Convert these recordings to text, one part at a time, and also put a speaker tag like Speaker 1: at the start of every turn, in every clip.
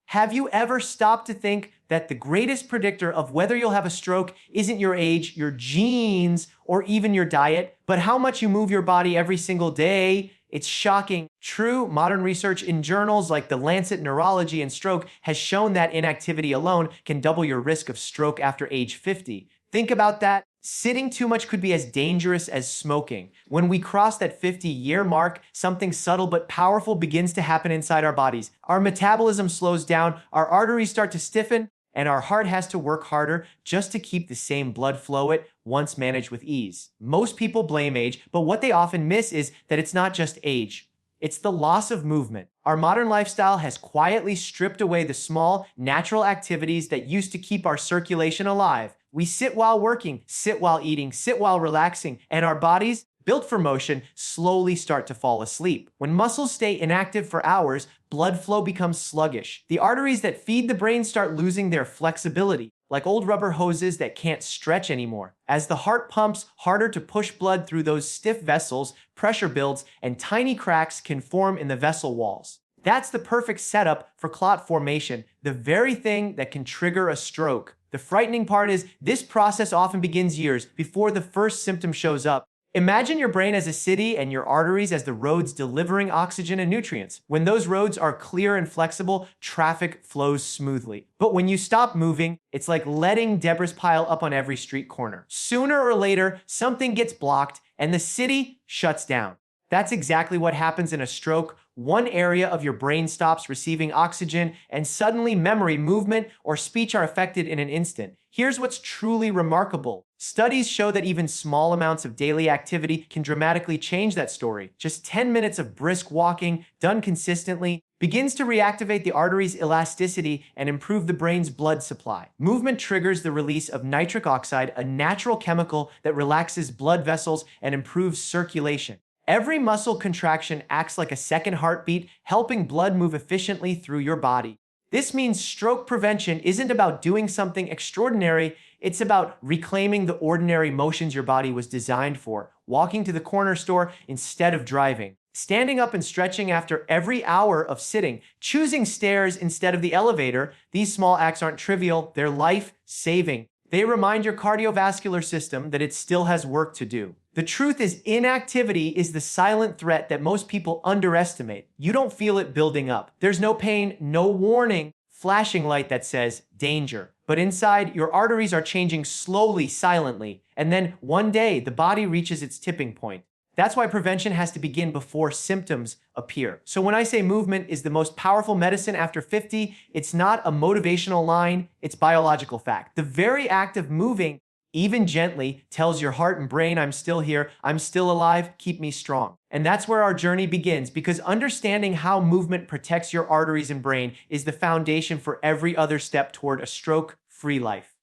Speaker 1: Have you ever stopped to think that the greatest predictor of whether you'll have a stroke isn't your age, your genes, or even your diet, but how much you move your body every single day? It's shocking. True, modern research in journals like The Lancet Neurology and Stroke has shown that inactivity alone can double your risk of stroke after age 50. Think about that. Sitting too much could be as dangerous as smoking. When we cross that 50-year mark, something subtle but powerful begins to happen inside our bodies. Our metabolism slows down, our arteries start to stiffen, and our heart has to work harder just to keep the same blood flow it once managed with ease. Most people blame age, but what they often miss is that it's not just age. It's the loss of movement. Our modern lifestyle has quietly stripped away the small, natural activities that used to keep our circulation alive. We sit while working, sit while eating, sit while relaxing, and our bodies, built for motion, slowly start to fall asleep. When muscles stay inactive for hours, blood flow becomes sluggish. The arteries that feed the brain start losing their flexibility, like old rubber hoses that can't stretch anymore. As the heart pumps harder to push blood through those stiff vessels, pressure builds, and tiny cracks can form in the vessel walls. That's the perfect setup for clot formation, the very thing that can trigger a stroke. The frightening part is this process often begins years before the first symptom shows up. Imagine your brain as a city and your arteries as the roads delivering oxygen and nutrients. When those roads are clear and flexible, traffic flows smoothly. But when you stop moving, it's like letting debris pile up on every street corner. Sooner or later, something gets blocked and the city shuts down. That's exactly what happens in a stroke. One area of your brain stops receiving oxygen, and suddenly memory, movement, or speech are affected in an instant. Here's what's truly remarkable. Studies show that even small amounts of daily activity can dramatically change that story. Just 10 minutes of brisk walking, done consistently, begins to reactivate the artery's elasticity and improve the brain's blood supply. Movement triggers the release of nitric oxide, a natural chemical that relaxes blood vessels and improves circulation. Every muscle contraction acts like a second heartbeat, helping blood move efficiently through your body. This means stroke prevention isn't about doing something extraordinary, it's about reclaiming the ordinary motions your body was designed for. Walking to the corner store instead of driving. Standing up and stretching after every hour of sitting. Choosing stairs instead of the elevator. These small acts aren't trivial, they're life-saving. They remind your cardiovascular system that it still has work to do. The truth is, inactivity is the silent threat that most people underestimate. You don't feel it building up. There's no pain, no warning, flashing light that says danger. But inside, your arteries are changing slowly, silently, and then one day the body reaches its tipping point. That's why prevention has to begin before symptoms appear. So when I say movement is the most powerful medicine after 50, it's not a motivational line, it's biological fact. The very act of moving, even gently, tells your heart and brain, I'm still here, I'm still alive, keep me strong. And that's where our journey begins, because understanding how movement protects your arteries and brain is the foundation for every other step toward a stroke-free life.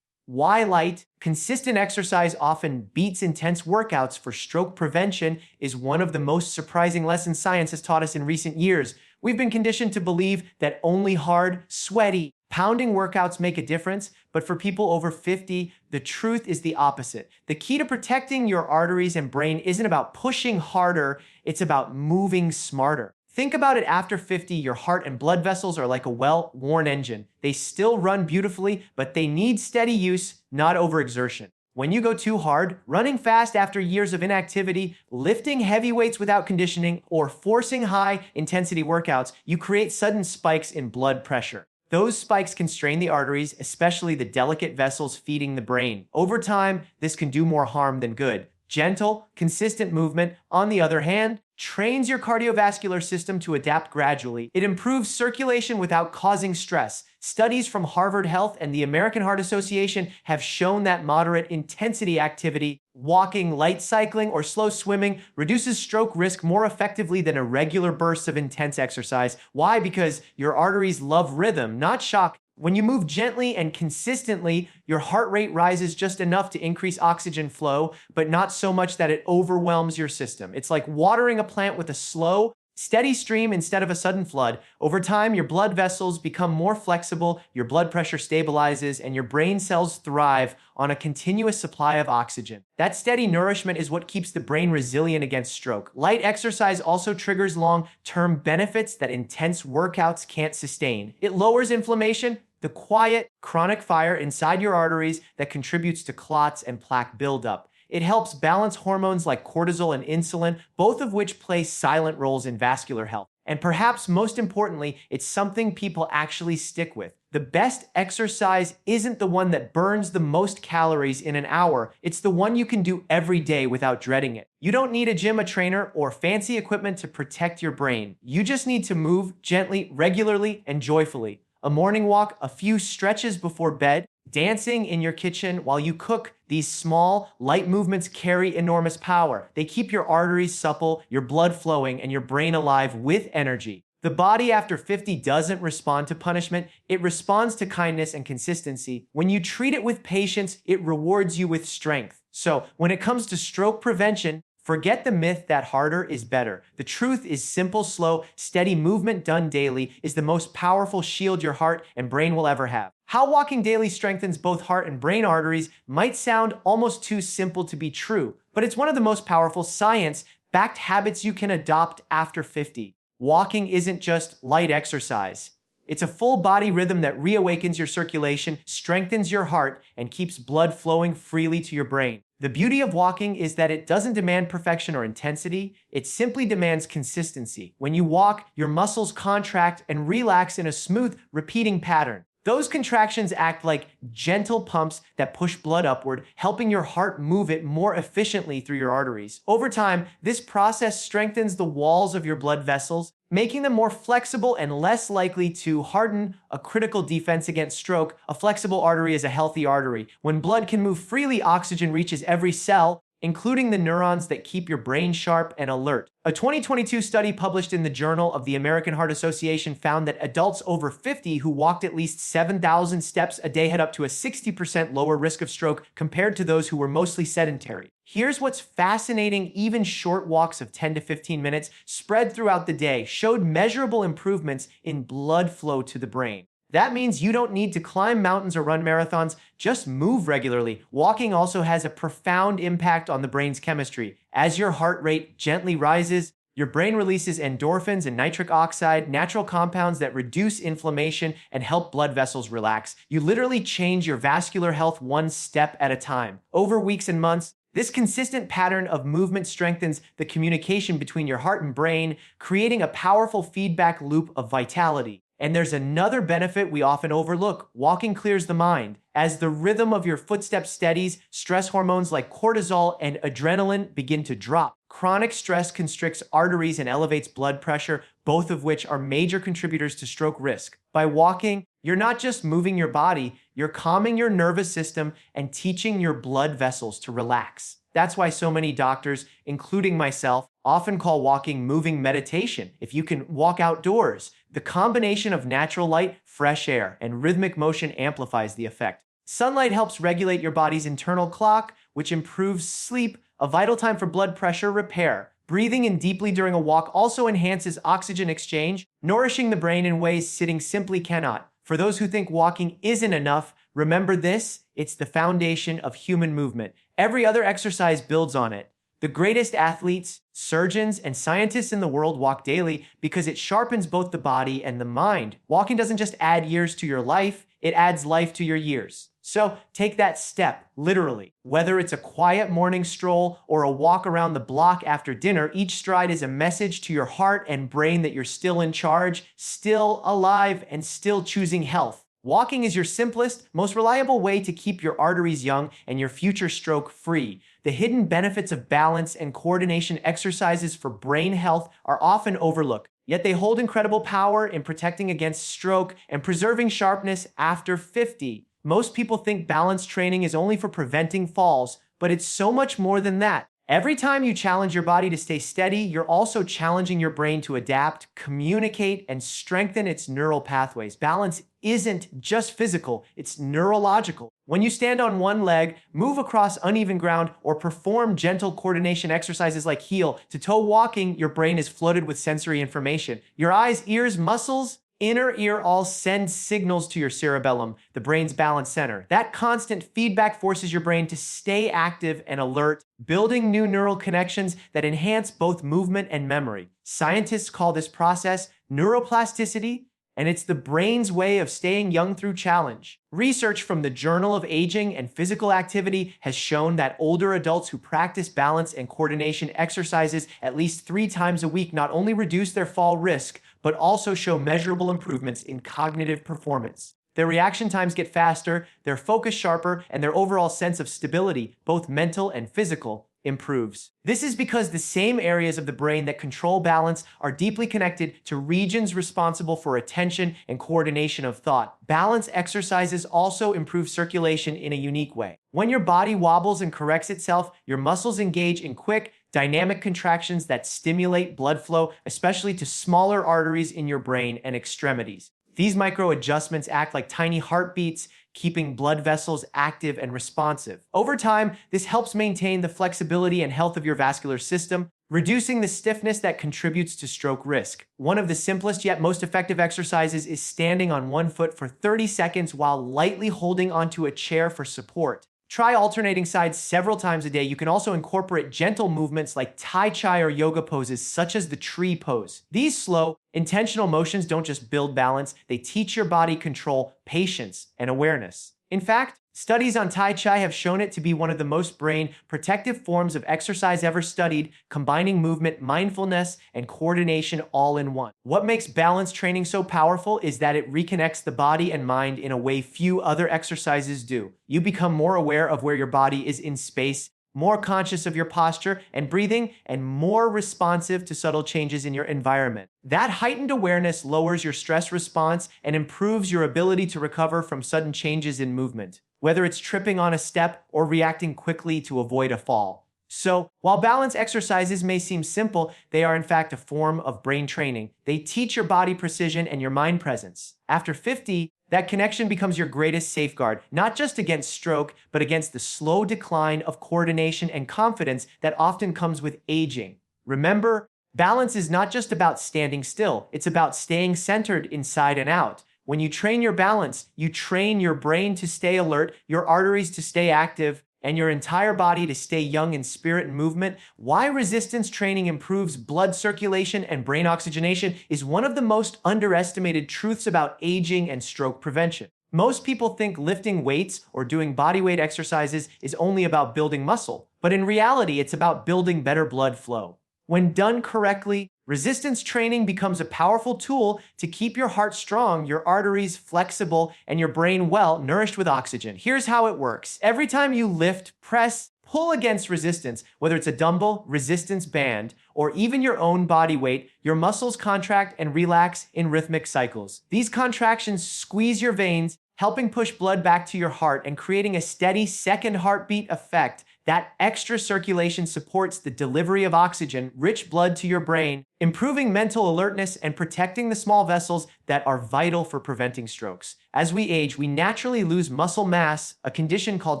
Speaker 1: Why light, consistent exercise often beats intense workouts for stroke prevention is one of the most surprising lessons science has taught us in recent years. We've been conditioned to believe that only hard, sweaty, pounding workouts make a difference, but for people over 50, the truth is the opposite. The key to protecting your arteries and brain isn't about pushing harder, it's about moving smarter. Think about it, after 50, your heart and blood vessels are like a well-worn engine. They still run beautifully, but they need steady use, not overexertion. When you go too hard, running fast after years of inactivity, lifting heavy weights without conditioning, or forcing high-intensity workouts, you create sudden spikes in blood pressure. Those spikes can strain the arteries, especially the delicate vessels feeding the brain. Over time, this can do more harm than good. Gentle, consistent movement, on the other hand, trains your cardiovascular system to adapt gradually. It improves circulation without causing stress. Studies from Harvard Health and the American Heart Association have shown that moderate intensity activity, walking, light cycling, or slow swimming, reduces stroke risk more effectively than irregular bursts of intense exercise. Why? Because your arteries love rhythm, not shock. When you move gently and consistently, your heart rate rises just enough to increase oxygen flow, but not so much that it overwhelms your system. It's like watering a plant with a slow, Steady stream instead of a sudden flood. Over time, your blood vessels become more flexible, your blood pressure stabilizes, and your brain cells thrive on a continuous supply of oxygen. That steady nourishment is what keeps the brain resilient against stroke. Light exercise also triggers long-term benefits that intense workouts can't sustain. It lowers inflammation, the quiet, chronic fire inside your arteries that contributes to clots and plaque buildup. It helps balance hormones like cortisol and insulin, both of which play silent roles in vascular health. And perhaps most importantly, it's something people actually stick with. The best exercise isn't the one that burns the most calories in an hour. It's the one you can do every day without dreading it. You don't need a gym, a trainer, or fancy equipment to protect your brain. You just need to move gently, regularly, and joyfully. A morning walk, a few stretches before bed, dancing in your kitchen while you cook. These small, light movements carry enormous power. They keep your arteries supple, your blood flowing, and your brain alive with energy. The body after 50 doesn't respond to punishment. It responds to kindness and consistency. When you treat it with patience, it rewards you with strength. So when it comes to stroke prevention, forget the myth that harder is better. The truth is simple, slow, steady movement done daily is the most powerful shield your heart and brain will ever have. How walking daily strengthens both heart and brain arteries might sound almost too simple to be true, but it's one of the most powerful science-backed habits you can adopt after 50. Walking isn't just light exercise. It's a full body rhythm that reawakens your circulation, strengthens your heart, and keeps blood flowing freely to your brain. The beauty of walking is that it doesn't demand perfection or intensity. It simply demands consistency. When you walk, your muscles contract and relax in a smooth, repeating pattern. Those contractions act like gentle pumps that push blood upward, helping your heart move it more efficiently through your arteries. Over time, this process strengthens the walls of your blood vessels, making them more flexible and less likely to harden, a critical defense against stroke. A flexible artery is a healthy artery. When blood can move freely, oxygen reaches every cell, including the neurons that keep your brain sharp and alert. A 2022 study published in the Journal of the American Heart Association found that adults over 50 who walked at least 7,000 steps a day had up to a 60% lower risk of stroke compared to those who were mostly sedentary. Here's what's fascinating: even short walks of 10 to 15 minutes spread throughout the day showed measurable improvements in blood flow to the brain. That means you don't need to climb mountains or run marathons, just move regularly. Walking also has a profound impact on the brain's chemistry. As your heart rate gently rises, your brain releases endorphins and nitric oxide, natural compounds that reduce inflammation and help blood vessels relax. You literally change your vascular health one step at a time. Over weeks and months, this consistent pattern of movement strengthens the communication between your heart and brain, creating a powerful feedback loop of vitality. And there's another benefit we often overlook. Walking clears the mind. As the rhythm of your footsteps steadies, stress hormones like cortisol and adrenaline begin to drop. Chronic stress constricts arteries and elevates blood pressure, both of which are major contributors to stroke risk. By walking, you're not just moving your body, you're calming your nervous system and teaching your blood vessels to relax. That's why so many doctors, including myself, often call walking moving meditation. If you can walk outdoors, the combination of natural light, fresh air, and rhythmic motion amplifies the effect. Sunlight helps regulate your body's internal clock, which improves sleep, a vital time for blood pressure repair. Breathing in deeply during a walk also enhances oxygen exchange, nourishing the brain in ways sitting simply cannot. For those who think walking isn't enough, remember this: it's the foundation of human movement. Every other exercise builds on it. The greatest athletes, surgeons, and scientists in the world walk daily because it sharpens both the body and the mind. Walking doesn't just add years to your life, it adds life to your years. So take that step, literally. Whether it's a quiet morning stroll or a walk around the block after dinner, each stride is a message to your heart and brain that you're still in charge, still alive, and still choosing health. Walking is your simplest, most reliable way to keep your arteries young and your future stroke free. The hidden benefits of balance and coordination exercises for brain health are often overlooked, yet they hold incredible power in protecting against stroke and preserving sharpness after 50. Most people think balance training is only for preventing falls, but it's so much more than that. Every time you challenge your body to stay steady, you're also challenging your brain to adapt, communicate, and strengthen its neural pathways. Balance isn't just physical, it's neurological. When you stand on one leg, move across uneven ground, or perform gentle coordination exercises like heel to toe walking, your brain is flooded with sensory information. Your eyes, ears, muscles, inner ear all send signals to your cerebellum, the brain's balance center. That constant feedback forces your brain to stay active and alert, building new neural connections that enhance both movement and memory. Scientists call this process neuroplasticity, and it's the brain's way of staying young through challenge. Research from the Journal of Aging and Physical Activity has shown that older adults who practice balance and coordination exercises at least 3 times a week not only reduce their fall risk, but also show measurable improvements in cognitive performance. Their reaction times get faster, their focus sharper, and their overall sense of stability, both mental and physical, improves. This is because the same areas of the brain that control balance are deeply connected to regions responsible for attention and coordination of thought. Balance exercises also improve circulation in a unique way. When your body wobbles and corrects itself, your muscles engage in quick, dynamic contractions that stimulate blood flow, especially to smaller arteries in your brain and extremities. These micro adjustments act like tiny heartbeats, keeping blood vessels active and responsive. Over time, this helps maintain the flexibility and health of your vascular system, reducing the stiffness that contributes to stroke risk. One of the simplest yet most effective exercises is standing on one foot for 30 seconds while lightly holding onto a chair for support. Try alternating sides several times a day. You can also incorporate gentle movements like Tai Chi or yoga poses, such as the tree pose. These slow, intentional motions don't just build balance, they teach your body control, patience, and awareness. In fact, studies on Tai Chi have shown it to be one of the most brain protective forms of exercise ever studied, combining movement, mindfulness, and coordination all in one. What makes balance training so powerful is that it reconnects the body and mind in a way few other exercises do. You become more aware of where your body is in space, more conscious of your posture and breathing, and more responsive to subtle changes in your environment. That heightened awareness lowers your stress response and improves your ability to recover from sudden changes in movement, whether it's tripping on a step or reacting quickly to avoid a fall. So, while balance exercises may seem simple, they are in fact a form of brain training. They teach your body precision and your mind presence. After 50, that connection becomes your greatest safeguard, not just against stroke, but against the slow decline of coordination and confidence that often comes with aging. Remember, balance is not just about standing still, it's about staying centered inside and out. When you train your balance, you train your brain to stay alert, your arteries to stay active, and your entire body to stay young in spirit and movement. Why resistance training improves blood circulation and brain oxygenation is one of the most underestimated truths about aging and stroke prevention. Most people think lifting weights or doing bodyweight exercises is only about building muscle, but in reality, it's about building better blood flow. When done correctly, resistance training becomes a powerful tool to keep your heart strong, your arteries flexible, and your brain well nourished with oxygen. Here's how it works. Every time you lift, press, pull against resistance, whether it's a dumbbell, resistance band, or even your own body weight, your muscles contract and relax in rhythmic cycles. These contractions squeeze your veins, helping push blood back to your heart and creating a steady second heartbeat effect. That extra circulation supports the delivery of oxygen, rich blood to your brain, improving mental alertness and protecting the small vessels that are vital for preventing strokes. As we age, we naturally lose muscle mass, a condition called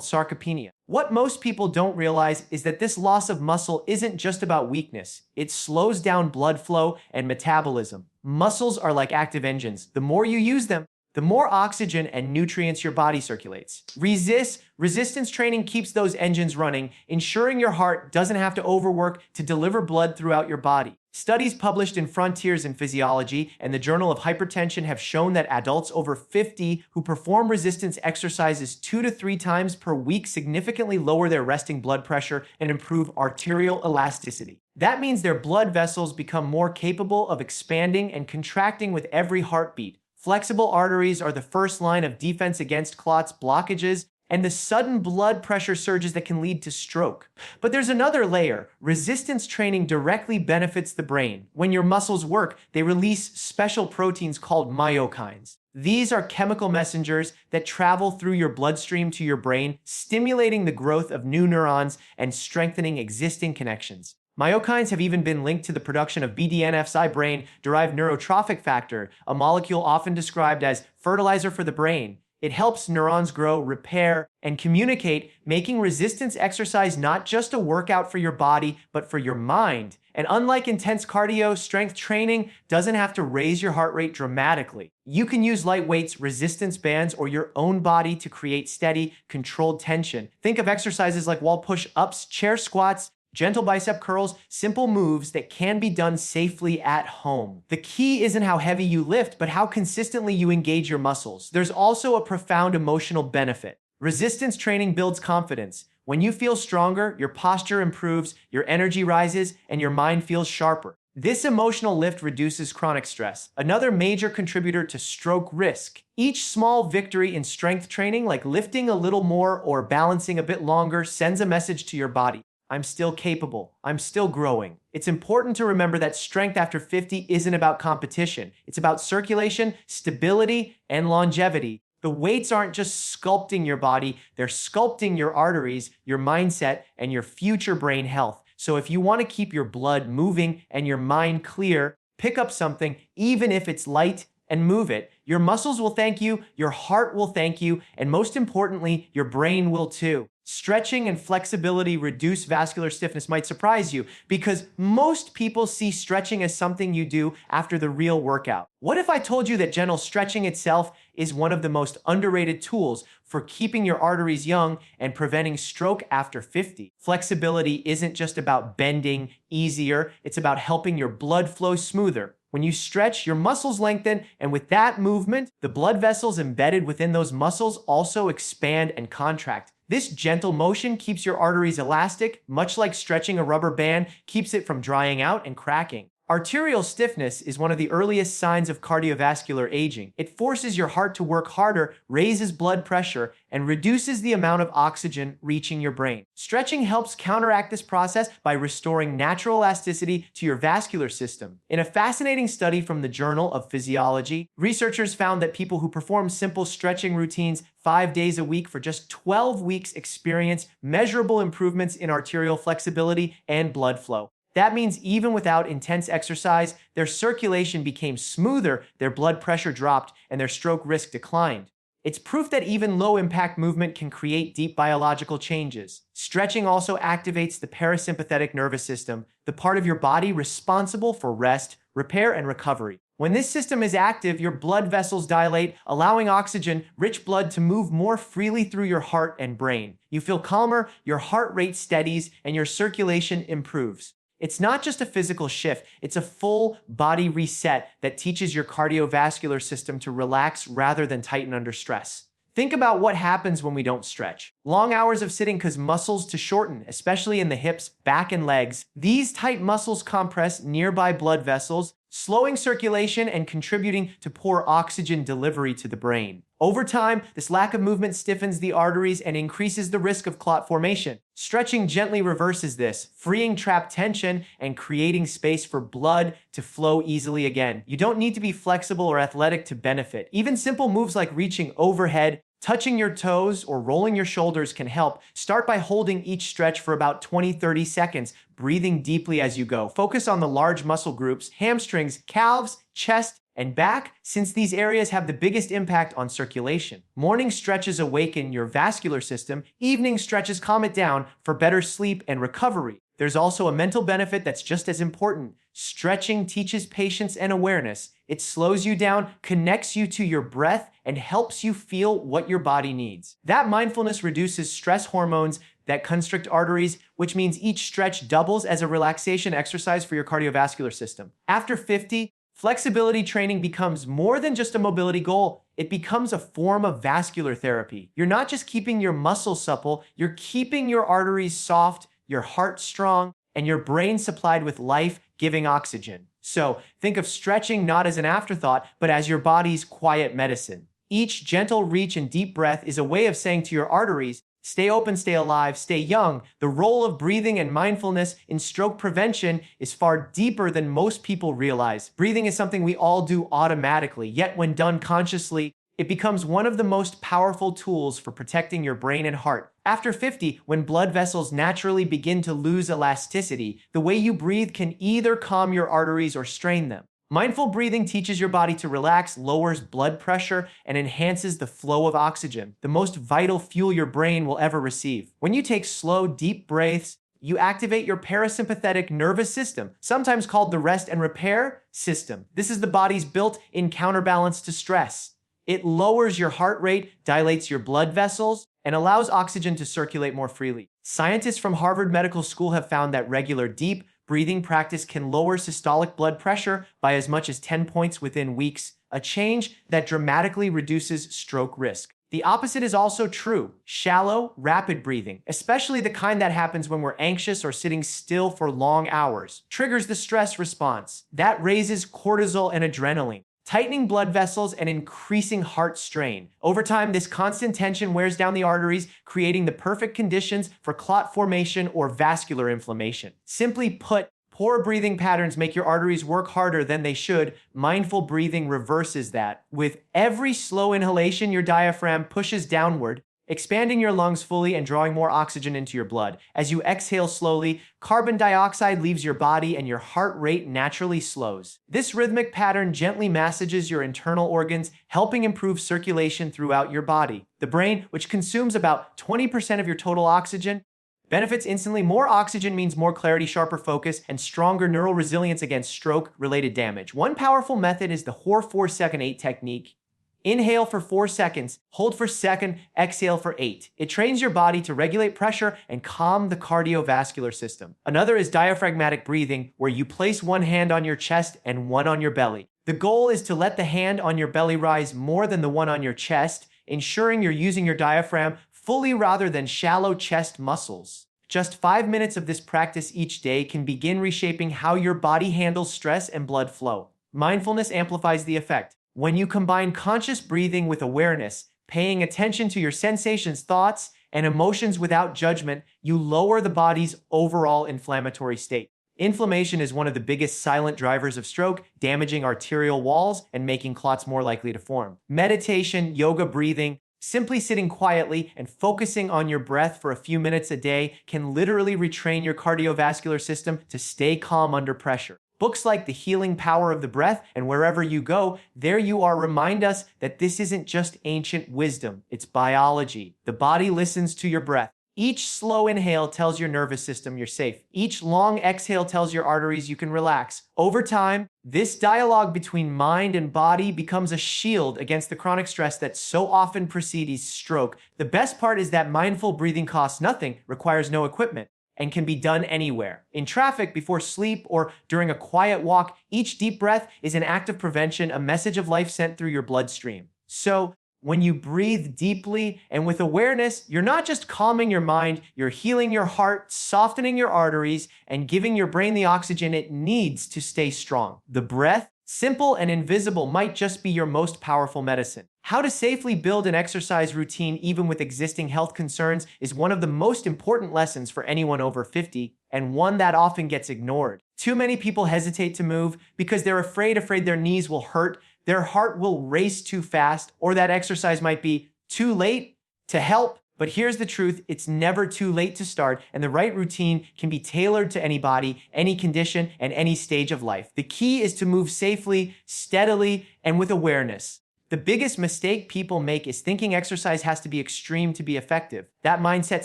Speaker 1: sarcopenia. What most people don't realize is that this loss of muscle isn't just about weakness. It slows down blood flow and metabolism. Muscles are like active engines. The more you use them, the more oxygen and nutrients your body circulates. Resistance training keeps those engines running, ensuring your heart doesn't have to overwork to deliver blood throughout your body. Studies published in Frontiers in Physiology and the Journal of Hypertension have shown that adults over 50 who perform resistance exercises 2 to 3 times per week significantly lower their resting blood pressure and improve arterial elasticity. That means their blood vessels become more capable of expanding and contracting with every heartbeat. Flexible arteries are the first line of defense against clots, blockages, and the sudden blood pressure surges that can lead to stroke. But there's another layer. Resistance training directly benefits the brain. When your muscles work, they release special proteins called myokines. These are chemical messengers that travel through your bloodstream to your brain, stimulating the growth of new neurons and strengthening existing connections. Myokines have even been linked to the production of BDNF's brain-derived neurotrophic factor, a molecule often described as fertilizer for the brain. It helps neurons grow, repair, and communicate, making resistance exercise not just a workout for your body, but for your mind. And unlike intense cardio, strength training doesn't have to raise your heart rate dramatically. You can use light weights, resistance bands, or your own body to create steady, controlled tension. Think of exercises like wall push-ups, chair squats, gentle bicep curls, simple moves that can be done safely at home. The key isn't how heavy you lift, but how consistently you engage your muscles. There's also a profound emotional benefit. Resistance training builds confidence. When you feel stronger, your posture improves, your energy rises, and your mind feels sharper. This emotional lift reduces chronic stress, another major contributor to stroke risk. Each small victory in strength training, like lifting a little more or balancing a bit longer, sends a message to your body. I'm still capable. I'm still growing. It's important to remember that strength after 50 isn't about competition. It's about circulation, stability, and longevity. The weights aren't just sculpting your body, they're sculpting your arteries, your mindset, and your future brain health. So if you want to keep your blood moving and your mind clear, pick up something, even if it's light, and move it. Your muscles will thank you, your heart will thank you, and most importantly, your brain will too. Stretching and flexibility reduce vascular stiffness might surprise you because most people see stretching as something you do after the real workout. What if I told you that gentle stretching itself is one of the most underrated tools for keeping your arteries young and preventing stroke after 50? Flexibility isn't just about bending easier, it's about helping your blood flow smoother. When you stretch, your muscles lengthen, and with that movement, the blood vessels embedded within those muscles also expand and contract. This gentle motion keeps your arteries elastic, much like stretching a rubber band keeps it from drying out and cracking. Arterial stiffness is one of the earliest signs of cardiovascular aging. It forces your heart to work harder, raises blood pressure, and reduces the amount of oxygen reaching your brain. Stretching helps counteract this process by restoring natural elasticity to your vascular system. In a fascinating study from the Journal of Physiology, researchers found that people who perform simple stretching routines 5 days a week for just 12 weeks experience measurable improvements in arterial flexibility and blood flow. That means even without intense exercise, their circulation became smoother, their blood pressure dropped, and their stroke risk declined. It's proof that even low-impact movement can create deep biological changes. Stretching also activates the parasympathetic nervous system, the part of your body responsible for rest, repair, and recovery. When this system is active, your blood vessels dilate, allowing oxygen-rich blood to move more freely through your heart and brain. You feel calmer, your heart rate steadies, and your circulation improves. It's not just a physical shift, it's a full body reset that teaches your cardiovascular system to relax rather than tighten under stress. Think about what happens when we don't stretch. Long hours of sitting cause muscles to shorten, especially in the hips, back, and legs. These tight muscles compress nearby blood vessels, slowing circulation and contributing to poor oxygen delivery to the brain. Over time, this lack of movement stiffens the arteries and increases the risk of clot formation. Stretching gently reverses this, freeing trapped tension and creating space for blood to flow easily again. You don't need to be flexible or athletic to benefit. Even simple moves like reaching overhead, touching your toes, or rolling your shoulders can help. Start by holding each stretch for about 20-30 seconds, breathing deeply as you go. Focus on the large muscle groups, hamstrings, calves, chest, and back, since these areas have the biggest impact on circulation. Morning stretches awaken your vascular system, evening stretches calm it down for better sleep and recovery. There's also a mental benefit that's just as important. Stretching teaches patience and awareness. It slows you down, connects you to your breath, and helps you feel what your body needs. That mindfulness reduces stress hormones that constrict arteries, which means each stretch doubles as a relaxation exercise for your cardiovascular system. After 50, flexibility training becomes more than just a mobility goal. It becomes a form of vascular therapy. You're not just keeping your muscles supple, you're keeping your arteries soft, your heart strong, and your brain supplied with life-giving oxygen. So think of stretching not as an afterthought, but as your body's quiet medicine. Each gentle reach and deep breath is a way of saying to your arteries, Stay open, stay alive, stay young. The role of breathing and mindfulness in stroke prevention is far deeper than most people realize. Breathing is something we all do automatically, yet when done consciously, it becomes one of the most powerful tools for protecting your brain and heart. After 50, when blood vessels naturally begin to lose elasticity, the way you breathe can either calm your arteries or strain them. Mindful breathing teaches your body to relax, lowers blood pressure, and enhances the flow of oxygen, the most vital fuel your brain will ever receive. When you take slow, deep breaths, you activate your parasympathetic nervous system, sometimes called the rest and repair system. This is the body's built-in counterbalance to stress. It lowers your heart rate, dilates your blood vessels, and allows oxygen to circulate more freely. Scientists from Harvard Medical School have found that regular deep breathing practice can lower systolic blood pressure by as much as 10 points within weeks, a change that dramatically reduces stroke risk. The opposite is also true. Shallow, rapid breathing, especially the kind that happens when we're anxious or sitting still for long hours, triggers the stress response. That raises cortisol and adrenaline, tightening blood vessels and increasing heart strain. Over time, this constant tension wears down the arteries, creating the perfect conditions for clot formation or vascular inflammation. Simply put, poor breathing patterns make your arteries work harder than they should. Mindful breathing reverses that. With every slow inhalation, your diaphragm pushes downward, expanding your lungs fully and drawing more oxygen into your blood. As you exhale slowly, carbon dioxide leaves your body and your heart rate naturally slows. This rhythmic pattern gently massages your internal organs, helping improve circulation throughout your body. The brain, which consumes about 20% of your total oxygen, benefits instantly. More oxygen means more clarity, sharper focus, and stronger neural resilience against stroke-related damage. One powerful method is the 4-4-2-8 technique. Inhale for 4 seconds, hold for second, exhale for 8. It trains your body to regulate pressure and calm the cardiovascular system. Another is diaphragmatic breathing, where you place one hand on your chest and one on your belly. The goal is to let the hand on your belly rise more than the one on your chest, ensuring you're using your diaphragm fully rather than shallow chest muscles. Just 5 minutes of this practice each day can begin reshaping how your body handles stress and blood flow. Mindfulness amplifies the effect. When you combine conscious breathing with awareness, paying attention to your sensations, thoughts, and emotions without judgment, you lower the body's overall inflammatory state. Inflammation is one of the biggest silent drivers of stroke, damaging arterial walls and making clots more likely to form. Meditation, yoga breathing, simply sitting quietly and focusing on your breath for a few minutes a day can literally retrain your cardiovascular system to stay calm under pressure. Books like The Healing Power of the Breath and Wherever You Go, There You Are remind us that this isn't just ancient wisdom, it's biology. The body listens to your breath. Each slow inhale tells your nervous system you're safe. Each long exhale tells your arteries you can relax. Over time, this dialogue between mind and body becomes a shield against the chronic stress that so often precedes stroke. The best part is that mindful breathing costs nothing, requires no equipment, and can be done anywhere. In traffic, before sleep, or during a quiet walk, each deep breath is an act of prevention, a message of life sent through your bloodstream. So, when you breathe deeply and with awareness, you're not just calming your mind, you're healing your heart, softening your arteries, and giving your brain the oxygen it needs to stay strong. The breath, simple and invisible, might just be your most powerful medicine. How to safely build an exercise routine even with existing health concerns is one of the most important lessons for anyone over 50, and one that often gets ignored. Too many people hesitate to move because they're afraid their knees will hurt, their heart will race too fast, or that exercise might be too late to help. But here's the truth, it's never too late to start, and the right routine can be tailored to any body, any condition, and any stage of life. The key is to move safely, steadily, and with awareness. The biggest mistake people make is thinking exercise has to be extreme to be effective. That mindset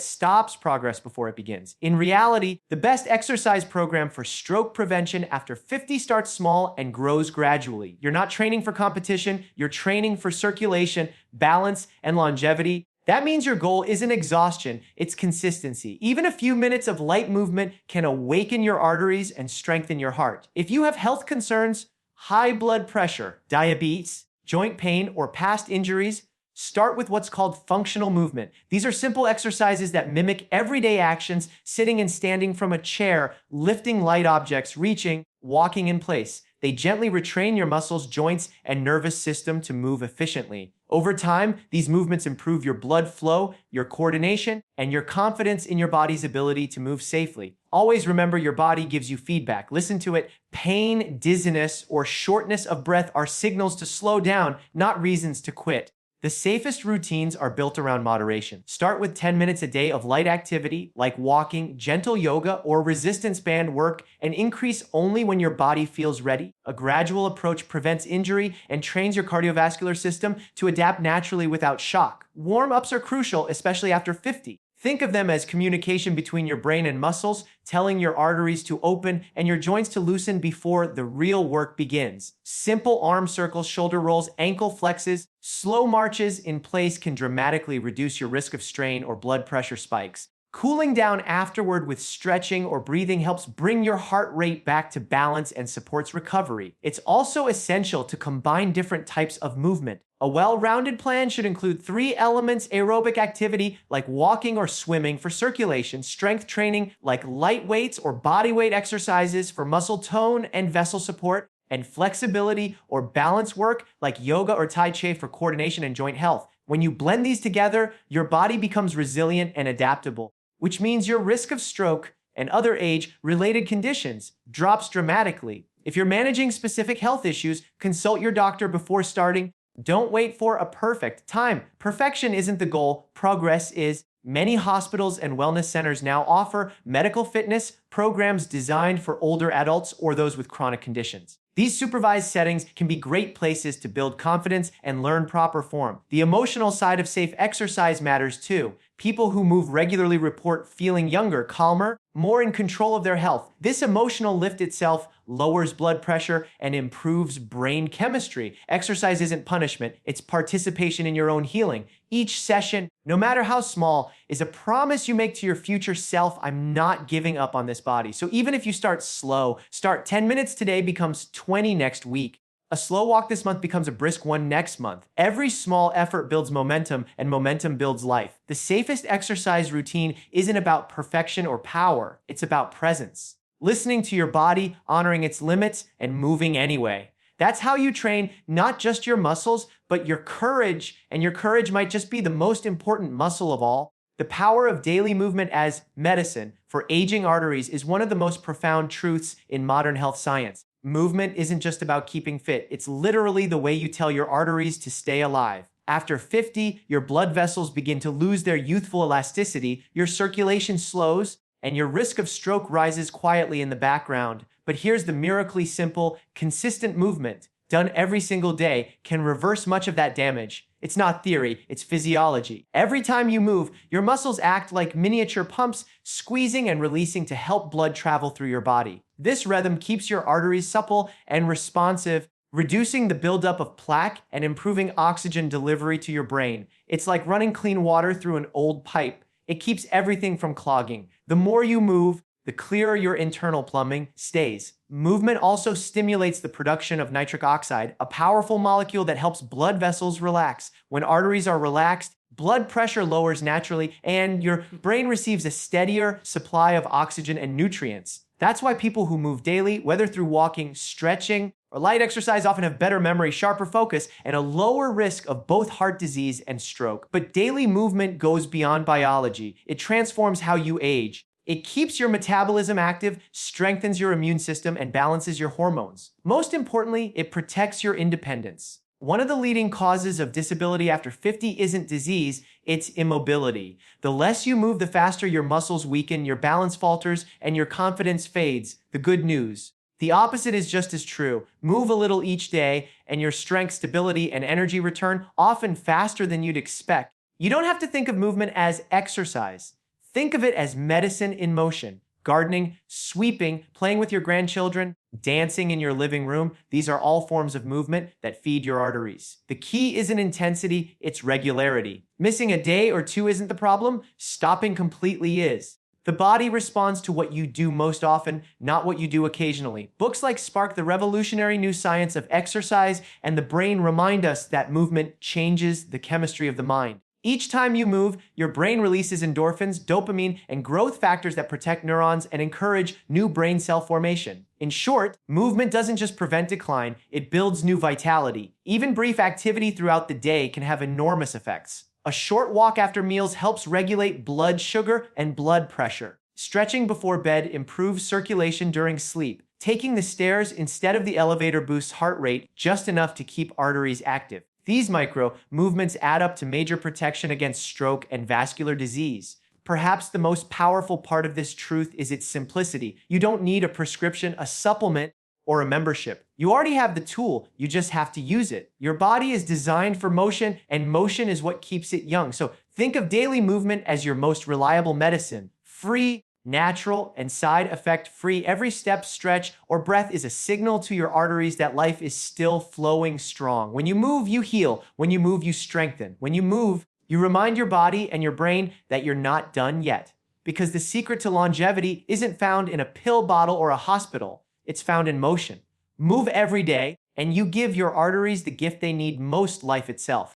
Speaker 1: stops progress before it begins. In reality, the best exercise program for stroke prevention after 50 starts small and grows gradually. You're not training for competition, you're training for circulation, balance, and longevity. That means your goal isn't exhaustion, it's consistency. Even a few minutes of light movement can awaken your arteries and strengthen your heart. If you have health concerns, high blood pressure, diabetes, joint pain, or past injuries, start with what's called functional movement. These are simple exercises that mimic everyday actions, sitting and standing from a chair, lifting light objects, reaching, walking in place. They gently retrain your muscles, joints, and nervous system to move efficiently. Over time, these movements improve your blood flow, your coordination, and your confidence in your body's ability to move safely. Always remember your body gives you feedback. Listen to it. Pain, dizziness, or shortness of breath are signals to slow down, not reasons to quit. The safest routines are built around moderation. Start with 10 minutes a day of light activity like walking, gentle yoga, or resistance band work, and increase only when your body feels ready. A gradual approach prevents injury and trains your cardiovascular system to adapt naturally without shock. Warm-ups are crucial, especially after 50. Think of them as communication between your brain and muscles, telling your arteries to open and your joints to loosen before the real work begins. Simple arm circles, shoulder rolls, ankle flexes, slow marches in place can dramatically reduce your risk of strain or blood pressure spikes. Cooling down afterward with stretching or breathing helps bring your heart rate back to balance and supports recovery. It's also essential to combine different types of movement. A well-rounded plan should include 3 elements: aerobic activity like walking or swimming for circulation, strength training like light weights or body weight exercises for muscle tone and vessel support, and flexibility or balance work like yoga or Tai Chi for coordination and joint health. When you blend these together, your body becomes resilient and adaptable, which means your risk of stroke and other age-related conditions drops dramatically. If you're managing specific health issues, consult your doctor before starting. Don't wait for a perfect time. Perfection isn't the goal, progress is. Many hospitals and wellness centers now offer medical fitness programs designed for older adults or those with chronic conditions. These supervised settings can be great places to build confidence and learn proper form. The emotional side of safe exercise matters too. People who move regularly report feeling younger, calmer, more in control of their health. This emotional lift itself lowers blood pressure and improves brain chemistry. Exercise isn't punishment, it's participation in your own healing. Each session, no matter how small, is a promise you make to your future self: I'm not giving up on this body. So even if you start slow, start 10 minutes today becomes 20 next week. A slow walk this month becomes a brisk one next month. Every small effort builds momentum, and momentum builds life. The safest exercise routine isn't about perfection or power, it's about presence. Listening to your body, honoring its limits, and moving anyway. That's how you train not just your muscles, but your courage, and your courage might just be the most important muscle of all. The power of daily movement as medicine for aging arteries is one of the most profound truths in modern health science. Movement isn't just about keeping fit, it's literally the way you tell your arteries to stay alive. After 50, your blood vessels begin to lose their youthful elasticity, your circulation slows, and your risk of stroke rises quietly in the background. But here's the miraculously simple, consistent movement, done every single day, can reverse much of that damage. It's not theory, it's physiology. Every time you move, your muscles act like miniature pumps, squeezing and releasing to help blood travel through your body. This rhythm keeps your arteries supple and responsive, reducing the buildup of plaque and improving oxygen delivery to your brain. It's like running clean water through an old pipe. It keeps everything from clogging. The more you move, the clearer your internal plumbing stays. Movement also stimulates the production of nitric oxide, a powerful molecule that helps blood vessels relax. When arteries are relaxed, blood pressure lowers naturally, and your brain receives a steadier supply of oxygen and nutrients. That's why people who move daily, whether through walking, stretching, or light exercise, often have better memory, sharper focus, and a lower risk of both heart disease and stroke. But daily movement goes beyond biology. It transforms how you age. It keeps your metabolism active, strengthens your immune system, and balances your hormones. Most importantly, it protects your independence. One of the leading causes of disability after 50 isn't disease, it's immobility. The less you move, the faster your muscles weaken, your balance falters, and your confidence fades. The good news: the opposite is just as true. Move a little each day, and your strength, stability, and energy return, often faster than you'd expect. You don't have to think of movement as exercise. Think of it as medicine in motion. Gardening, sweeping, playing with your grandchildren, dancing in your living room, these are all forms of movement that feed your arteries. The key isn't intensity, it's regularity. Missing a day or two isn't the problem, stopping completely is. The body responds to what you do most often, not what you do occasionally. Books like Spark, The Revolutionary New Science of Exercise, and the Brain remind us that movement changes the chemistry of the mind. Each time you move, your brain releases endorphins, dopamine, and growth factors that protect neurons and encourage new brain cell formation. In short, movement doesn't just prevent decline, it builds new vitality. Even brief activity throughout the day can have enormous effects. A short walk after meals helps regulate blood sugar and blood pressure. Stretching before bed improves circulation during sleep. Taking the stairs instead of the elevator boosts heart rate just enough to keep arteries active. These micro movements add up to major protection against stroke and vascular disease. Perhaps the most powerful part of this truth is its simplicity. You don't need a prescription, a supplement, or a membership. You already have the tool, you just have to use it. Your body is designed for motion, and motion is what keeps it young. So think of daily movement as your most reliable medicine. Free, natural, and side effect free. Every step, stretch, or breath is a signal to your arteries that life is still flowing strong. When you move, you heal. When you move, you strengthen. When you move, you remind your body and your brain that you're not done yet. Because the secret to longevity isn't found in a pill bottle or a hospital. It's found in motion. Move every day, and you give your arteries the gift they need most, life itself.